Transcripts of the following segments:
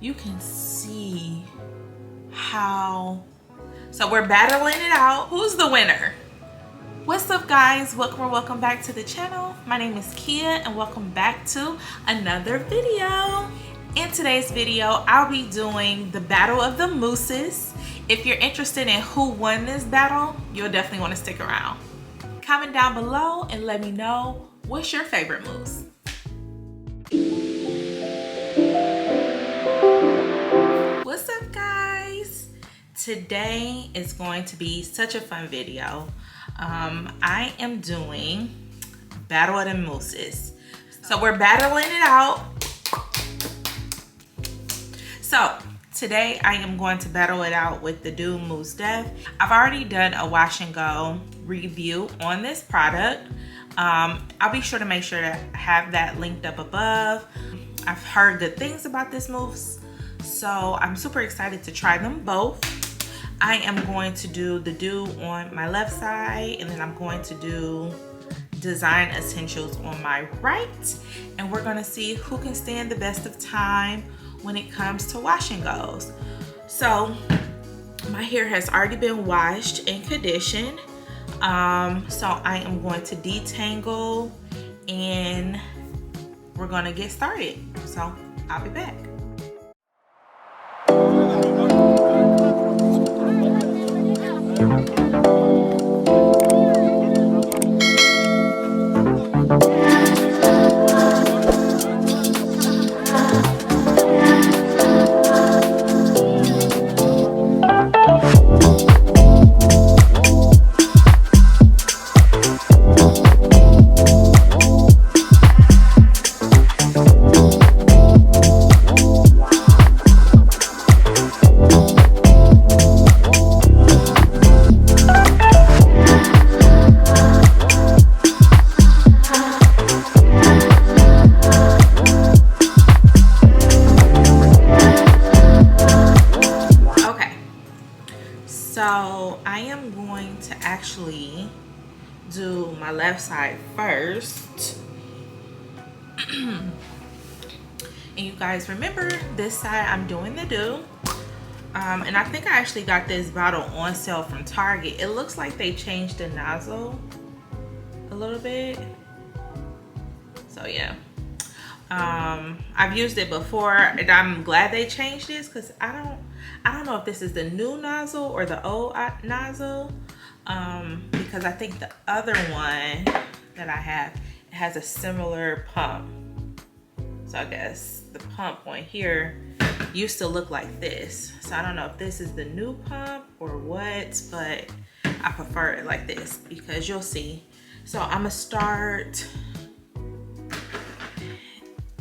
you can see how, so we're battling it out. Who's the winner? What's up guys, welcome back to the channel. My name is Kia and welcome back to another video. In today's video, I'll be doing the battle of the mousses. If you're interested in who won this battle, you'll definitely want to stick around. Comment down below and let me know, what's your favorite mousse? What's up guys? Today is going to be such a fun video. I am doing battle of the mousses. So we're battling it out. So today I am going to battle it out with the Doux Mousse. I've already done a wash and go review on this product. I'll be sure to make sure to have that linked up above. I've heard good things about this mousse, so I'm super excited to try them both. I am going to do the Doux on my left side, and then I'm going to do Design Essentials on my right, and we're going to see who can stand the best of time when it comes to wash and goes. So my hair has already been washed and conditioned, so I am going to detangle and we're going to get started. So I'll be back. So I am going to actually do my left side first. And you guys remember, this side I'm doing the Doux. And I think I actually got this bottle on sale from Target. It looks like they changed the nozzle a little bit. So yeah. I've used it before and I'm glad they changed this, because I don't know if this is the new nozzle or the old nozzle, because I think the other one that I have, it has a similar pump. So I guess the pump on here used to look like this. So I don't know if this is the new pump or what, but I prefer it like this because you'll see. So I'm gonna start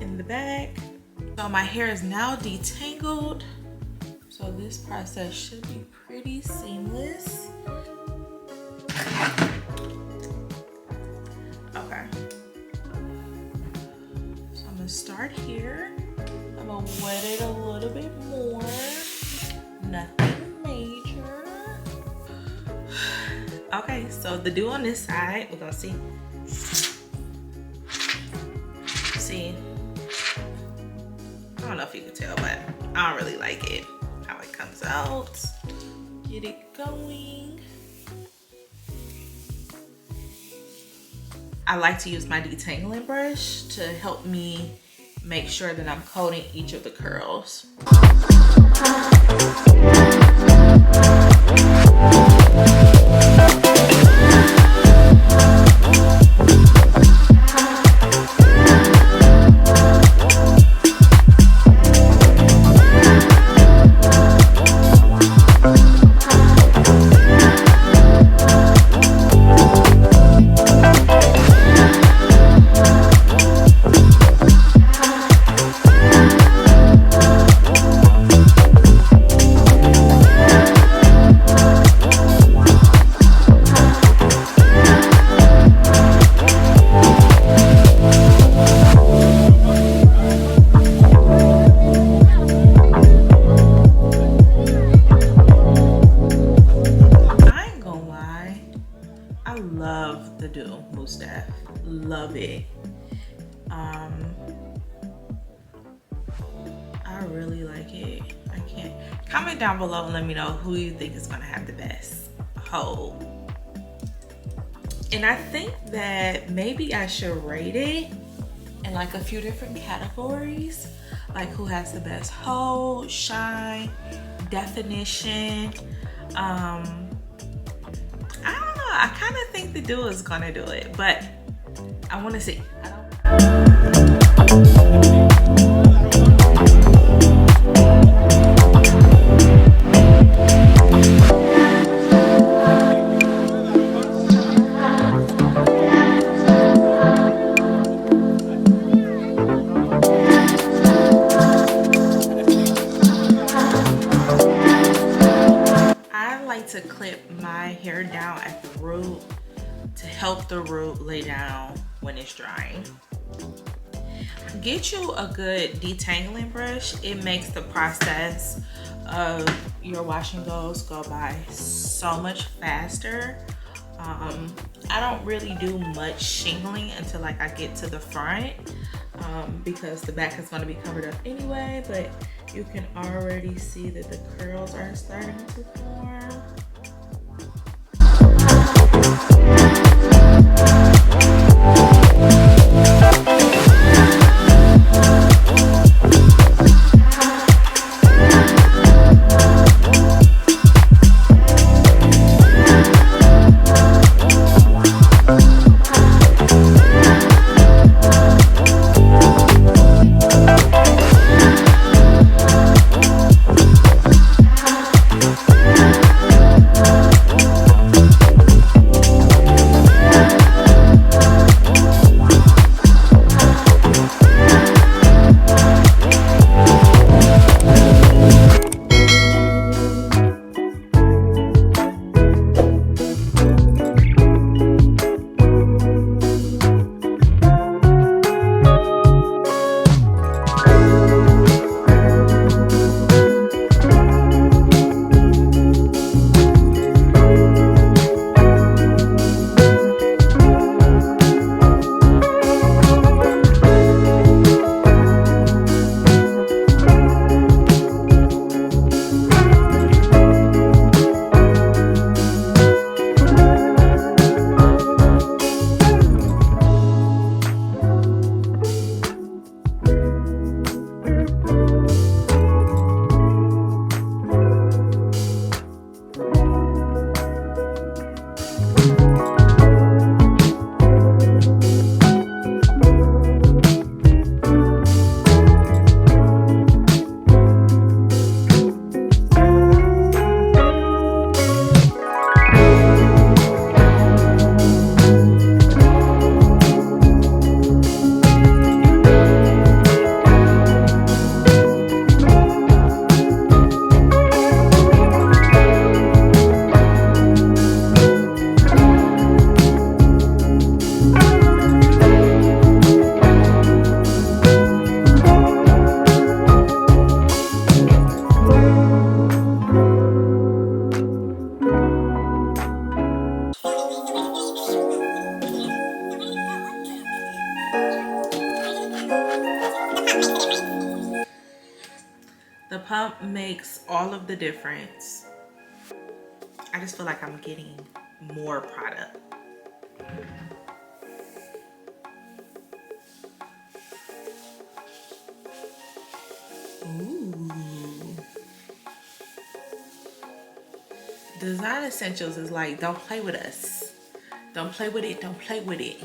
in the back. So my hair is now detangled. So this process should be pretty seamless. Okay. So I'm gonna start here. I'm gonna wet it a little bit more. Nothing major. Okay, so the Doux on this side, we're gonna see. See, I don't know if you can tell, but I don't really like it. How it comes out. Get it going. I like to use my detangling brush to help me make sure that I'm coating each of the curls. Love it. I really like it. I can't. Comment down below and let me know who you think is gonna have the best hold. And I think that maybe I should rate it in like a few different categories, like who has the best hold, shine, definition. I don't know. I kind of think the Doux is gonna do it, but I want to see. To clip my hair down at the root to help the root lay down when it's drying. Get you a good detangling brush. It makes the process of your wash and goes go by so much faster. I don't really do much shingling until like I get to the front because the back is going to be covered up anyway, but you can already see that the curls are starting to form. The pump makes all of the difference. I just feel like I'm getting more product. Ooh. Design Essentials is like, don't play with us. Don't play with it, don't play with it.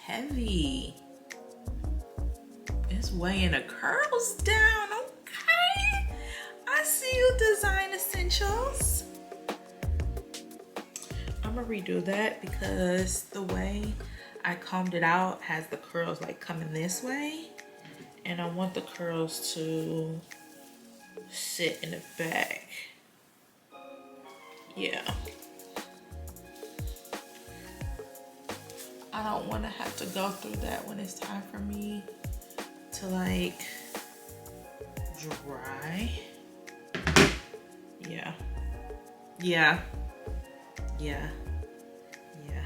Heavy. It's weighing the curls down. Okay, I see you, Design Essentials. I'm gonna redo that because the way I combed it out has the curls like coming this way, and I want the curls to sit in the back. Yeah. I don't want to have to go through that when it's time for me to like dry. Yeah. Yeah. Yeah. Yeah.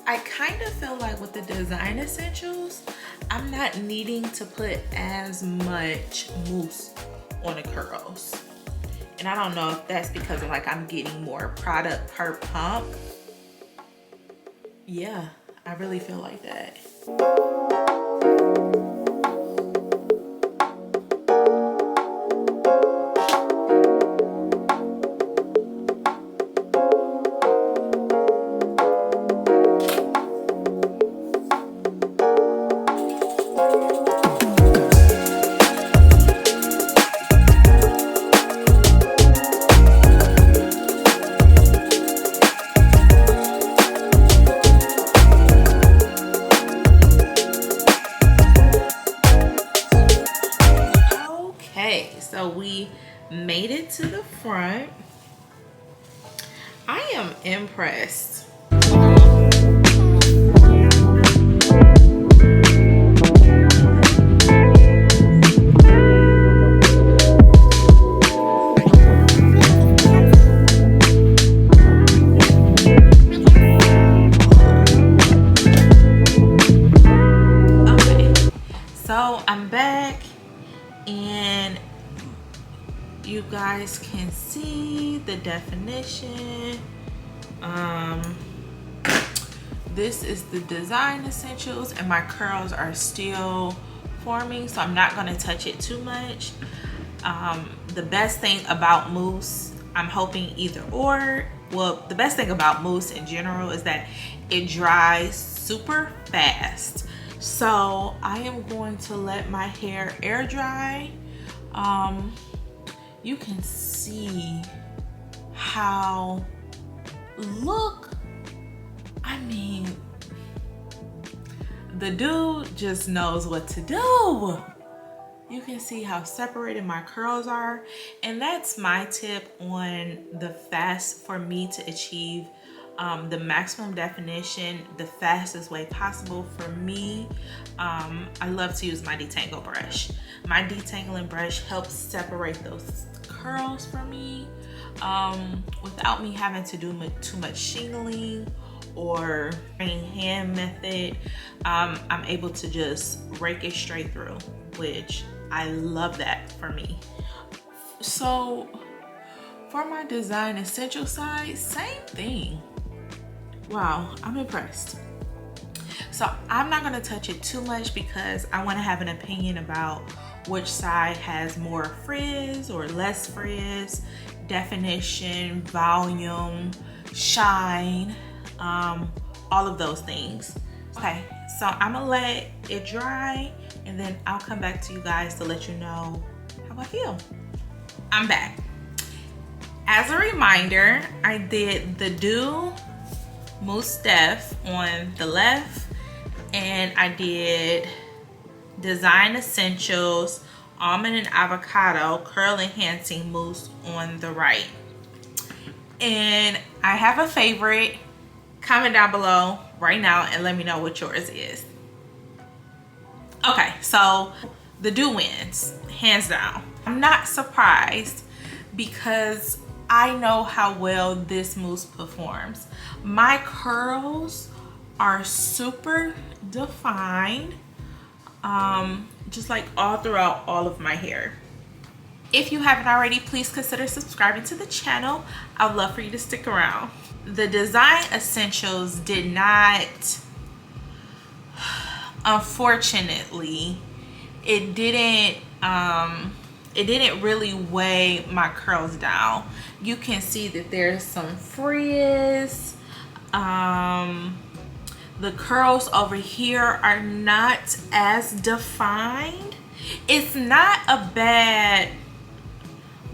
I kind of feel like with the design essentials, I'm not needing to put as much mousse on the curls. And I don't know if that's because of like I'm getting more product per pump. Yeah, I really feel like that. So we made it to the front. I am impressed. Okay, so I'm back and you guys can see the definition. This is the design essentials, and my curls are still forming, so I'm not going to touch it too much. The best thing about mousse, I'm hoping either or, well, the best thing about mousse in general is that it dries super fast. So I am going to let my hair air dry. You can see how, look, I mean, the dude just knows what to do. You can see how separated my curls are. And that's my tip on the fast, for me to achieve the maximum definition the fastest way possible. For me, I love to use my detangle brush. My detangling brush helps separate those curls for me without me having to do too much shingling or hand method. I'm able to just rake it straight through, which I love that for me. So for my design essential side, same thing. Wow, I'm impressed. So I'm not gonna touch it too much because I wanna have an opinion about which side has more frizz or less frizz, definition, volume, shine, all of those things. Okay, so I'm gonna let it dry and then I'll come back to you guys to let you know how I feel. I'm back. As a reminder, I did the Doux Mousse Def on the left, and I did Design Essentials Almond and Avocado Curl Enhancing Mousse on the right. And I have a favorite. Comment down below right now and let me know what yours is. Okay, so the Doux wins, hands down. I'm not surprised because I know how well this mousse performs. My curls are super defined, just like all throughout all of my hair. If you haven't already, please consider subscribing to the channel. I'd love for you to stick around. The design essentials did not, unfortunately, it didn't really weigh my curls down. You can see that there's some frizz. The curls over here are not as defined. It's not a bad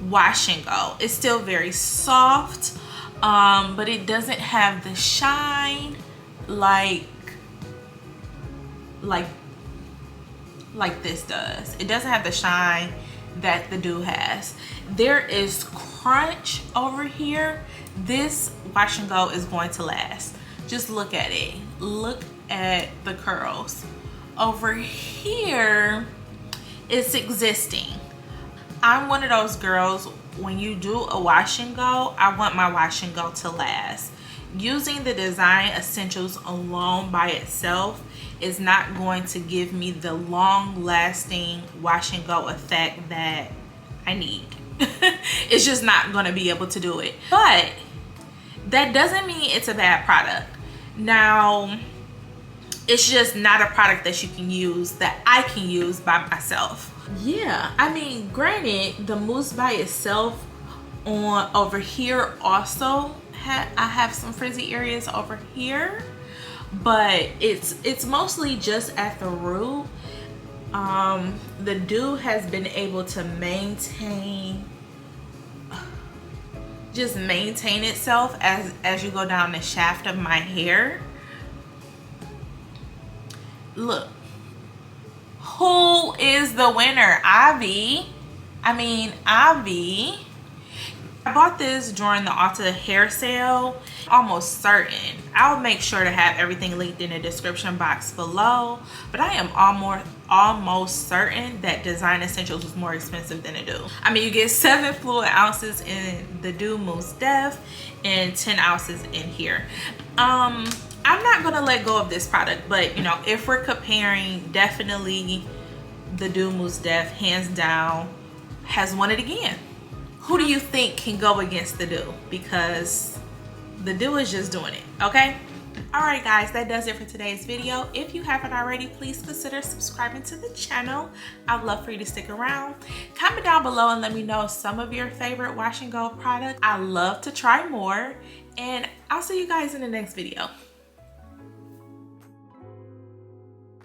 wash and go. It's still very soft. but it doesn't have the shine like this does. It doesn't have the shine that the Doux has. There is crunch over here. This wash and go is going to last. Just look at it. Look at the curls. Over here, it's existing. I'm one of those girls, when you do a wash and go, I want my wash and go to last. Using the design essentials alone by itself is not going to give me the long lasting wash and go effect that I need. It's just not going to be able to do it. But that doesn't mean it's a bad product. Now, it's just not a product that you can use, that I can use by myself. Yeah, I mean, granted, the mousse by itself on over here also I have some frizzy areas over here, but it's mostly just at the root. The Doux has been able to maintain itself as you go down the shaft of my hair. Look, who is the winner? Ivy. I bought this during the Ulta hair sale. Almost certain. I'll make sure to have everything linked in the description box below. But I am almost certain that Design Essentials was more expensive than a Doux. I mean, you get 7 fluid ounces in the Doux Mousse Def and 10 ounces in here. I'm not gonna let go of this product, but you know, if we're comparing, definitely the Doux Mousse Def, hands down, has won it again. Who do you think can go against the Doux? Because the Doux is just doing it, okay? All right, guys, that does it for today's video. If you haven't already, please consider subscribing to the channel. I'd love for you to stick around. Comment down below and let me know some of your favorite wash and go products. I love to try more, and I'll see you guys in the next video.